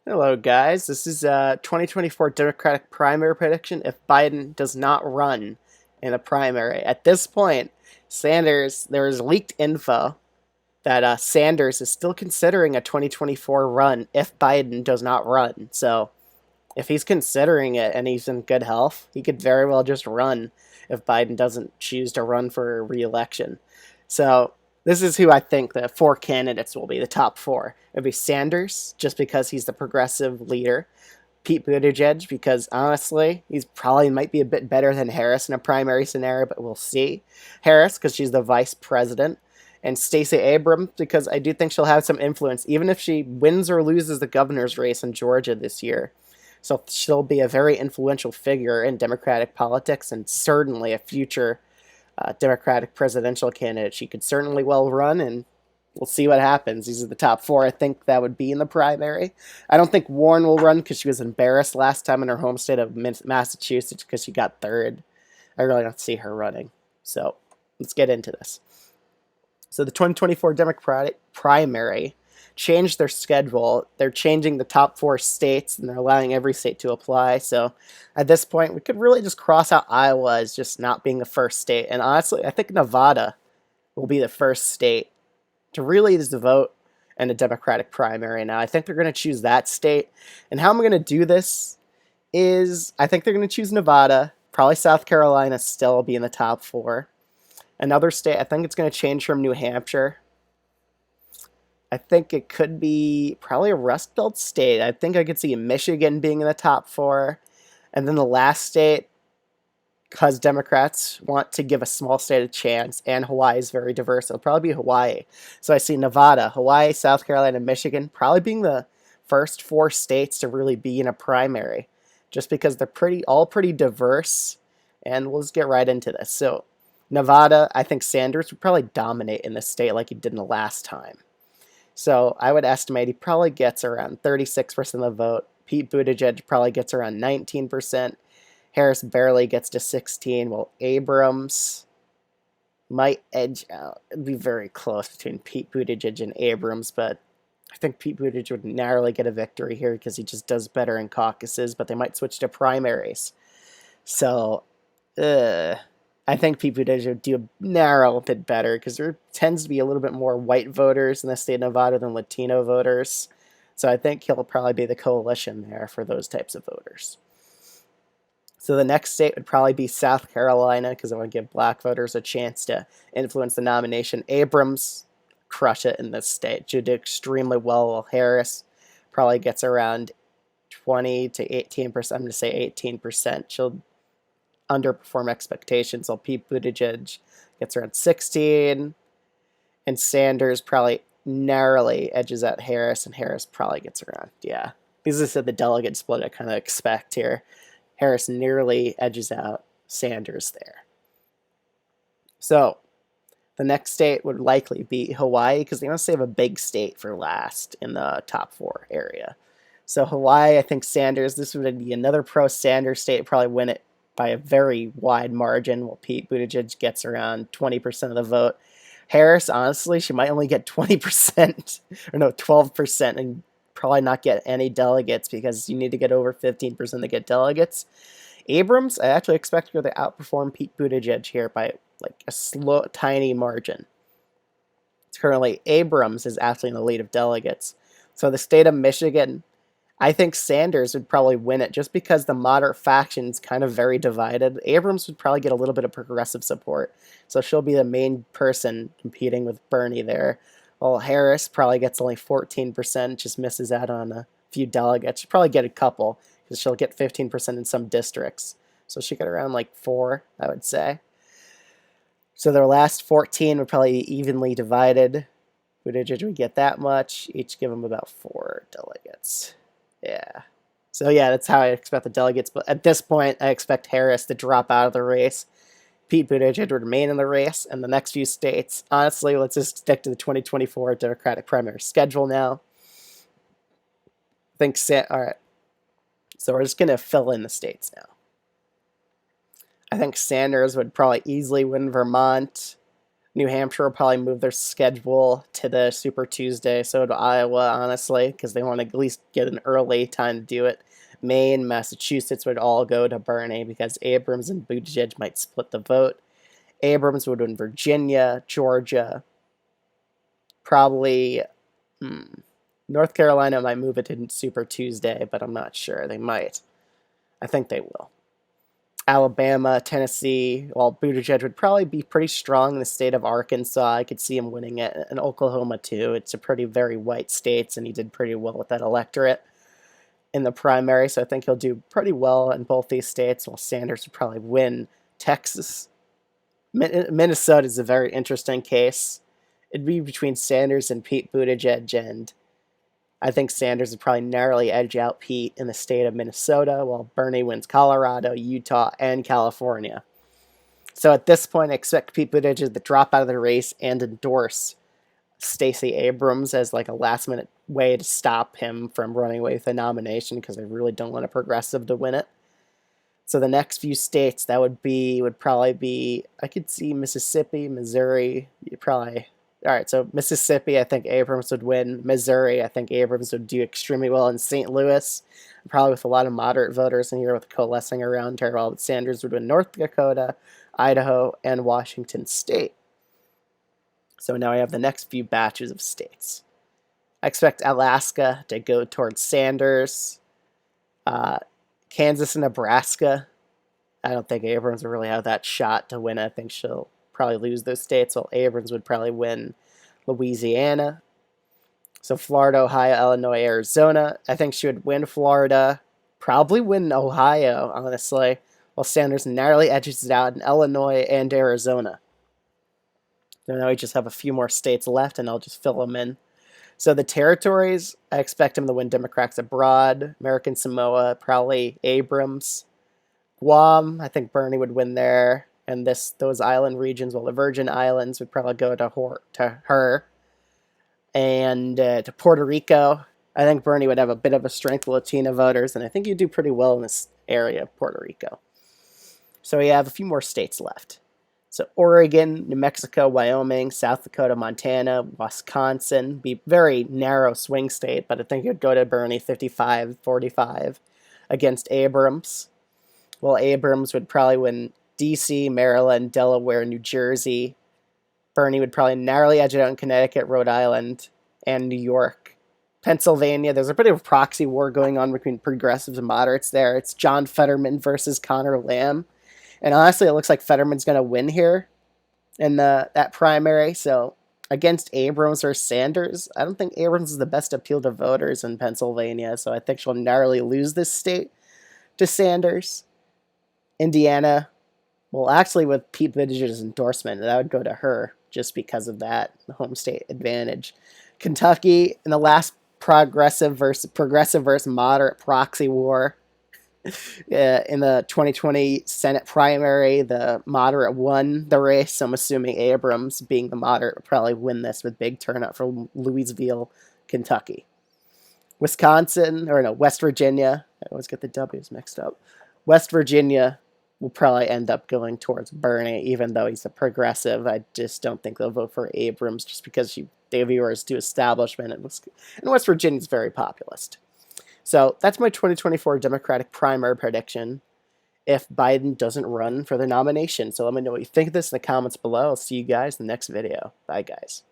Hello, guys. This is 2024 Democratic primary prediction if Biden does not run in the primary. At this point, there is leaked info that Sanders is still considering a 2024 run if Biden does not run. So, if he's considering it and he's in good health, he could very well just run if Biden doesn't choose to run for re-election. So this is who I think the four candidates will be, the top four. It'll be Sanders, just because he's the progressive leader. Pete Buttigieg, because honestly, he's probably might be a bit better than Harris in a primary scenario, but we'll see. Harris, because she's the vice president. And Stacey Abrams, because I do think she'll have some influence, even if she wins or loses the governor's race in Georgia this year. So she'll be a very influential figure in Democratic politics and certainly a future Democratic presidential candidate. She could certainly well run, and we'll see what happens. These are the top four I think that would be in the primary. I don't think Warren will run because she was embarrassed last time in her home state of Massachusetts because she got third. I really don't see her running. So let's get into this. So the 2024 Democratic primary changed their schedule. They're changing the top four states, and they're allowing every state to apply. So at this point, we could really just cross out Iowa as just not being the first state. And honestly, I think Nevada will be the first state to really just vote in a Democratic primary. Now, I think they're going to choose that state. And how I'm going to do this is I think they're going to choose Nevada, probably South Carolina still be in the top four. Another state, I think it's going to change from New Hampshire. I think it could be probably a Rust Belt state. I think I could see Michigan being in the top four. And then the last state, because Democrats want to give a small state a chance, and Hawaii is very diverse, it'll probably be Hawaii. So I see Nevada, Hawaii, South Carolina, Michigan probably being the first four states to really be in a primary, just because they're all pretty diverse. And we'll just get right into this. So Nevada, I think Sanders would probably dominate in this state like he did in the last time. So I would estimate he probably gets around 36% of the vote. Pete Buttigieg probably gets around 19%. Harris barely gets to 16%, while Abrams might edge out. It'd be very close between Pete Buttigieg and Abrams, but I think Pete Buttigieg would narrowly get a victory here because he just does better in caucuses, but they might switch to primaries. So, I think Pete Buttigieg would do a narrow bit better because there tends to be a little bit more white voters in the state of Nevada than Latino voters. So I think he'll probably be the coalition there for those types of voters. So the next state would probably be South Carolina because I want to give black voters a chance to influence the nomination. Abrams crush it in this state. She'll do extremely well, while Harris probably gets around 20 to 18%. I'm going to say 18%. She'll underperform expectations, while Pete Buttigieg gets around 16, and Sanders probably narrowly edges out Harris, and Harris probably gets around, yeah. These are the delegate split I kind of expect here. Harris nearly edges out Sanders there. So the next state would likely be Hawaii because they want to save a big state for last in the top four area. So Hawaii, I think Sanders, this would be another pro-Sanders state, probably win it by a very wide margin, while Pete Buttigieg gets around 20% of the vote. Harris, honestly, she might only get 20%, or no, 12%, and probably not get any delegates because you need to get over 15% to get delegates. Abrams, I actually expect her to outperform Pete Buttigieg here by like a slow, tiny margin. Currently, Abrams is actually in the lead of delegates. So the state of Michigan, I think Sanders would probably win it just because the moderate faction's kind of very divided. Abrams would probably get a little bit of progressive support, so she'll be the main person competing with Bernie there. While Harris probably gets only 14%, just misses out on a few delegates. She'll probably get a couple because she'll get 15% in some districts. So she got around like 4, I would say. So their last 14 would probably be evenly divided. Buttigieg would get that much. Each give them about 4 delegates. Yeah. So yeah, that's how I expect the delegates. But at this point, I expect Harris to drop out of the race. Pete Buttigieg would remain in the race, and the next few states. Honestly, let's just stick to the 2024 Democratic primary schedule now. All right. So we're just going to fill in the states now. I think Sanders would probably easily win Vermont. New Hampshire will probably move their schedule to the Super Tuesday. So do Iowa, honestly, because they want to at least get an early time to do it. Maine, Massachusetts would all go to Bernie because Abrams and Buttigieg might split the vote. Abrams would win Virginia, Georgia, probably North Carolina might move it to Super Tuesday, but I'm not sure. They might. I think they will. Alabama, Tennessee, well, Buttigieg would probably be pretty strong in the state of Arkansas. I could see him winning it. And Oklahoma, too. It's a pretty very white states, and he did pretty well with that electorate in the primary, so I think he'll do pretty well in both these states, while Sanders would probably win Texas. Minnesota is a very interesting case. It'd be between Sanders and Pete Buttigieg, and I think Sanders would probably narrowly edge out Pete in the state of Minnesota, while Bernie wins Colorado, Utah, and California. So at this point, I expect Pete Buttigieg to drop out of the race and endorse Stacey Abrams as like a last-minute way to stop him from running away with the nomination because they really don't want a progressive to win it. So the next few states that would probably be, I could see Mississippi, Missouri, all right, so Mississippi, I think Abrams would win. Missouri, I think Abrams would do extremely well in St. Louis, probably with a lot of moderate voters in here with coalescing around her, while Sanders would win North Dakota, Idaho, and Washington State. So now I have the next few batches of states. I expect Alaska to go towards Sanders. Kansas and Nebraska, I don't think Abrams will really have that shot to win. I think she'll probably lose those states, while Abrams would probably win Louisiana. So Florida, Ohio, Illinois, Arizona. I think she would win Florida, probably win Ohio, honestly, while Sanders narrowly edges it out in Illinois and Arizona. So now we just have a few more states left, and I'll just fill them in. So the territories, I expect him to win Democrats abroad. American Samoa, probably Abrams. Guam, I think Bernie would win there. And those island regions, well, the Virgin Islands would probably go to her. And to Puerto Rico, I think Bernie would have a bit of a strength with Latino voters, and I think he'd do pretty well in this area of Puerto Rico. So we have a few more states left. So Oregon, New Mexico, Wyoming, South Dakota, Montana, Wisconsin, be very narrow swing state, but I think it would go to Bernie 55-45 against Abrams. Well, Abrams would probably win D.C., Maryland, Delaware, New Jersey. Bernie would probably narrowly edge it out in Connecticut, Rhode Island, and New York. Pennsylvania, there's a bit of a proxy war going on between progressives and moderates there. It's John Fetterman versus Connor Lamb. And honestly, it looks like Fetterman's going to win here in that primary. So against Abrams or Sanders, I don't think Abrams is the best appeal to voters in Pennsylvania. So I think she'll narrowly lose this state to Sanders. Indiana, well, actually with Pete Buttigieg's endorsement, that would go to her just because of that home state advantage. Kentucky, in the last progressive versus moderate proxy war, in the 2020 Senate primary, the moderate won the race. So I'm assuming Abrams, being the moderate, would probably win this with big turnout from Louisville, Kentucky. West Virginia. I always get the W's mixed up. West Virginia will probably end up going towards Bernie, even though he's a progressive. I just don't think they'll vote for Abrams just because they view her as too establishment, and West Virginia is very populist. So that's my 2024 Democratic primary prediction if Biden doesn't run for the nomination. So let me know what you think of this in the comments below. I'll see you guys in the next video. Bye, guys.